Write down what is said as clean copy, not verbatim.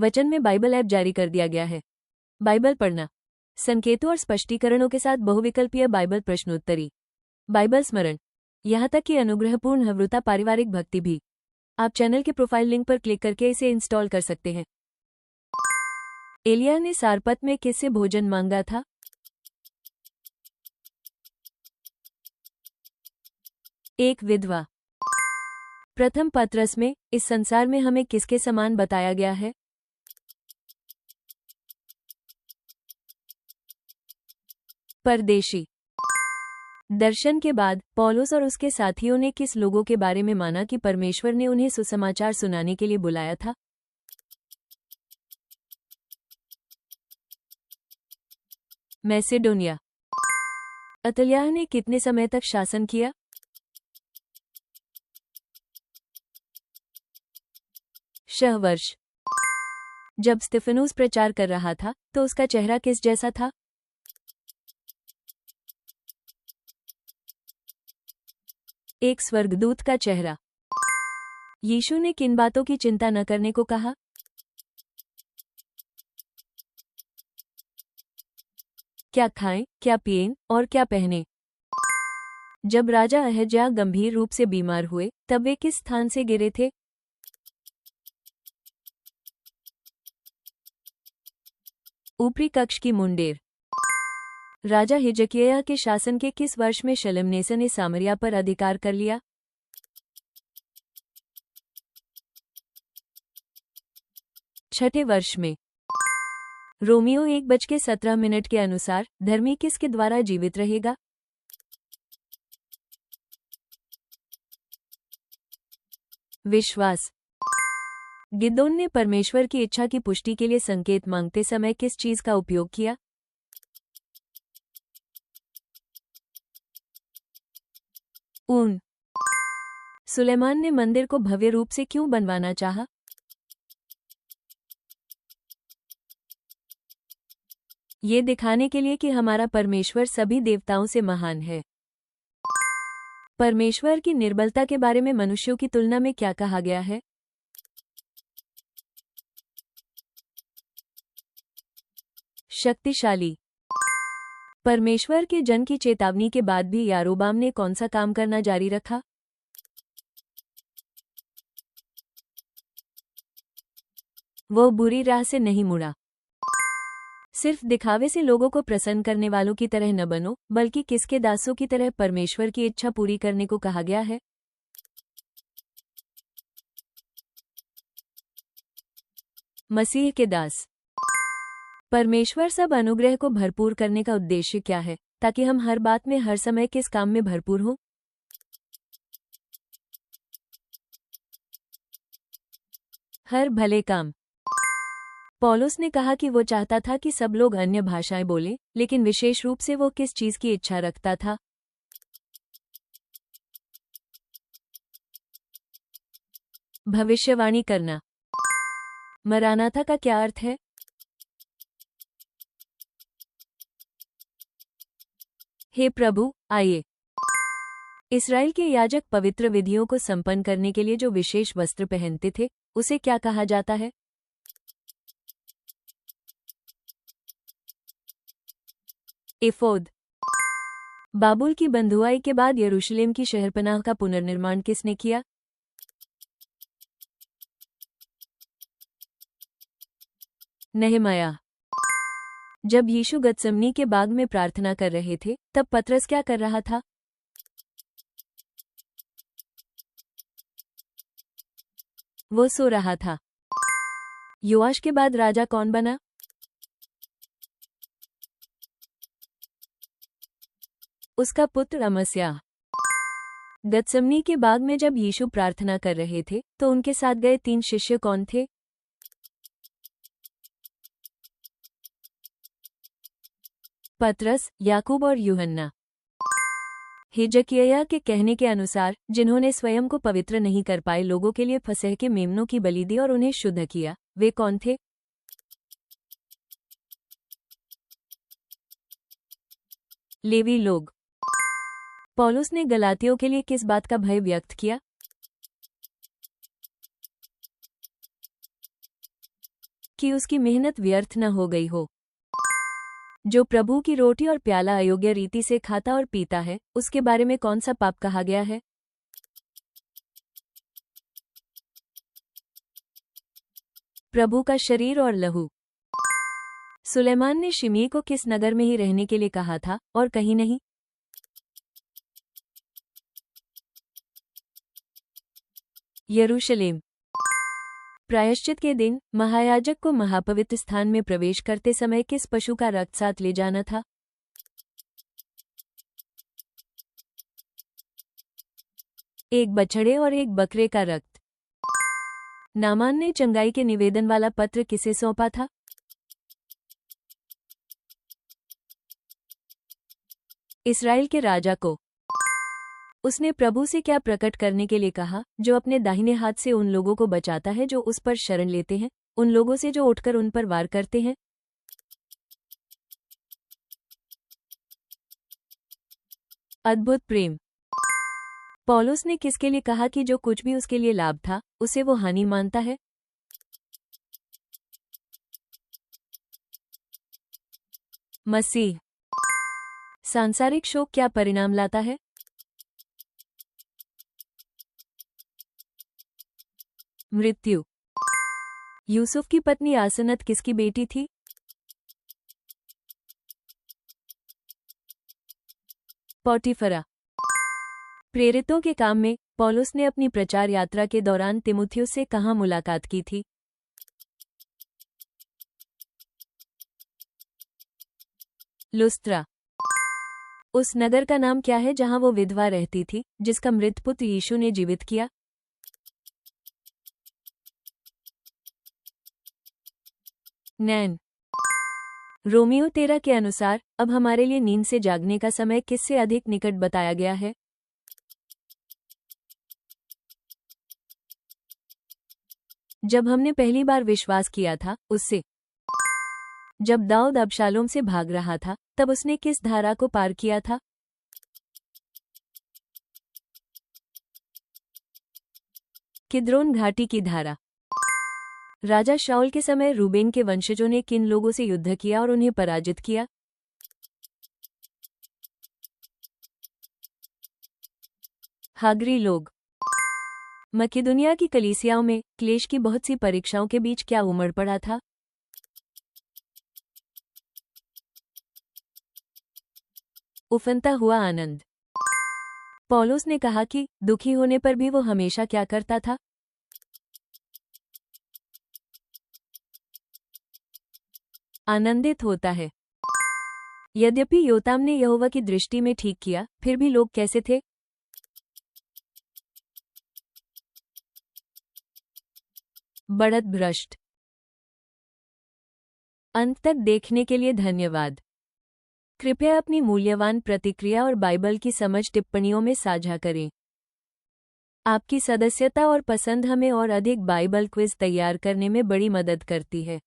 वचन में Bible app जारी कर दिया गया है। बाइबल पढ़ना, संकेतों और स्पष्टीकरणों के साथ बहुविकल्पीय बाइबल प्रश्नोत्तरी, बाइबल स्मरण, यहाँ तक कि अनुग्रहपूर्ण हव्रुता पारिवारिक भक्ति भी। आप चैनल के प्रोफाइल लिंक पर क्लिक करके इसे इंस्टॉल कर सकते हैं। एलिय्याह ने सारपत में किससे भोजन मांगा था? एक विधवा। प्रथम पत्रस में इस संसार में हमें किसके समान बताया गया है? परदेशी। दर्शन के बाद पौलुस और उसके साथियों ने किस लोगों के बारे में माना कि परमेश्वर ने उन्हें सुसमाचार सुनाने के लिए बुलाया था? मैसेडोनिया। अतल्याह ने कितने समय तक शासन किया? 6 वर्ष। जब स्तिफनुस प्रचार कर रहा था तो उसका चेहरा किस जैसा था? एक स्वर्गदूत का चेहरा। यीशु ने किन बातों की चिंता न करने को कहा? क्या खाएं, क्या पिएं और क्या पहनें? जब राजा अहज्याह गंभीर रूप से बीमार हुए तब वे किस स्थान से गिरे थे? ऊपरी कक्ष की मुंडेर। राजा हिजकिय्याह के शासन के किस वर्ष में शलमनेसर ने सामरिया पर अधिकार कर लिया? 6ठे वर्ष में। रोमियो 1:17 के अनुसार धर्मी किसके द्वारा जीवित रहेगा? विश्वास। गिदोन ने परमेश्वर की इच्छा की पुष्टि के लिए संकेत मांगते समय किस चीज का उपयोग किया? ऊन। सुलेमान ने मंदिर को भव्य रूप से क्यों बनवाना चाहा? ये दिखाने के लिए कि हमारा परमेश्वर सभी देवताओं से महान है। परमेश्वर की निर्बलता के बारे में मनुष्यों की तुलना में क्या कहा गया है? शक्तिशाली। परमेश्वर के जन की चेतावनी के बाद भी यारोबाम ने कौन सा काम करना जारी रखा? वो बुरी राह से नहीं मुड़ा। सिर्फ दिखावे से लोगों को प्रसन्न करने वालों की तरह न बनो, बल्कि किसके दासों की तरह परमेश्वर की इच्छा पूरी करने को कहा गया है? मसीह के दास। परमेश्वर सब अनुग्रह को भरपूर करने का उद्देश्य क्या है, ताकि हम हर बात में हर समय किस काम में भरपूर हों? हर भले काम। पौलुस ने कहा कि वो चाहता था कि सब लोग अन्य भाषाएं बोलें, लेकिन विशेष रूप से वो किस चीज की इच्छा रखता था? भविष्यवाणी करना। मरानाथा का क्या अर्थ है? हे प्रभु, आइए। इस्राएल के याजक पवित्र विधियों को संपन्न करने के लिए जो विशेष वस्त्र पहनते थे, उसे क्या कहा जाता है? एफोद। बाबुल की बंधुआई के बाद यरूशलेम की शहरपनाह का पुनर्निर्माण किसने किया? नहमयाह। जब यीशु गतसमनी के बाग में प्रार्थना कर रहे थे तब पतरस क्या कर रहा था? वो सो रहा था। योआश के बाद राजा कौन बना? उसका पुत्र अमस्याह। गतसमनी के बाग में जब यीशु प्रार्थना कर रहे थे तो उनके साथ गए 3 शिष्य कौन थे? पतरस, याकूब और यूहन्ना। हिजकिय्याह के कहने के अनुसार जिन्होंने स्वयं को पवित्र नहीं कर पाए लोगों के लिए फसह के मेमनों की बलि दी और उन्हें शुद्ध किया, वे कौन थे? लेवी लोग। पौलुस ने गलातियों के लिए किस बात का भय व्यक्त किया? कि उसकी मेहनत व्यर्थ न हो गई हो। जो प्रभु की रोटी और प्याला अयोग्य रीति से खाता और पीता है, उसके बारे में कौन सा पाप कहा गया है? प्रभु का शरीर और लहू। सुलेमान ने शिमी को किस नगर में ही रहने के लिए कहा था और कहीं नहीं? यरूशलेम। प्रायश्चित के दिन महायाजक को महापवित्र स्थान में प्रवेश करते समय किस पशु का रक्त साथ ले जाना था? एक बछड़े और एक बकरे का रक्त। नामान ने चंगाई के निवेदन वाला पत्र किसे सौंपा था? इस्राएल के राजा को। उसने प्रभु से क्या प्रकट करने के लिए कहा, जो अपने दाहिने हाथ से उन लोगों को बचाता है जो उस पर शरण लेते हैं, उन लोगों से जो उठकर उन पर वार करते हैं? अद्भुत प्रेम। पौलुस ने किसके लिए कहा कि जो कुछ भी उसके लिए लाभ था, उसे वो हानि मानता है? मसीह। सांसारिक शोक क्या परिणाम लाता है? मृत्यु। यूसुफ की पत्नी आसनत किसकी बेटी थी? पॉटिफरा। प्रेरितों के काम में पौलुस ने अपनी प्रचार यात्रा के दौरान तिमुथियुस से कहाँ मुलाकात की थी? लुस्त्रा। उस नगर का नाम क्या है जहां वो विधवा रहती थी, जिसका मृत पुत्र यीशु ने जीवित किया? नैन। रोमियो 13 के अनुसार अब हमारे लिए नींद से जागने का समय किससे अधिक निकट बताया गया है? जब हमने पहली बार विश्वास किया था, उससे। जब दाऊद अबशालोम से भाग रहा था, तब उसने किस धारा को पार किया था? किद्रोन घाटी की धारा। राजा शाऊल के समय रूबेन के वंशजों ने किन लोगों से युद्ध किया और उन्हें पराजित किया? हागरी लोग। मकिदुनिया की कलीसियाओं में क्लेश की बहुत सी परीक्षाओं के बीच क्या उमड़ पड़ा था? उफनता हुआ आनंद। पौलुस ने कहा कि दुखी होने पर भी वो हमेशा क्या करता था? आनंदित होता है। यद्यपि योताम ने यहोवा की दृष्टि में ठीक किया, फिर भी लोग कैसे थे? बढ़त भ्रष्ट। अंत तक देखने के लिए धन्यवाद। कृपया अपनी मूल्यवान प्रतिक्रिया और बाइबल की समझ टिप्पणियों में साझा करें। आपकी सदस्यता और पसंद हमें और अधिक बाइबल क्विज तैयार करने में बड़ी मदद करती है।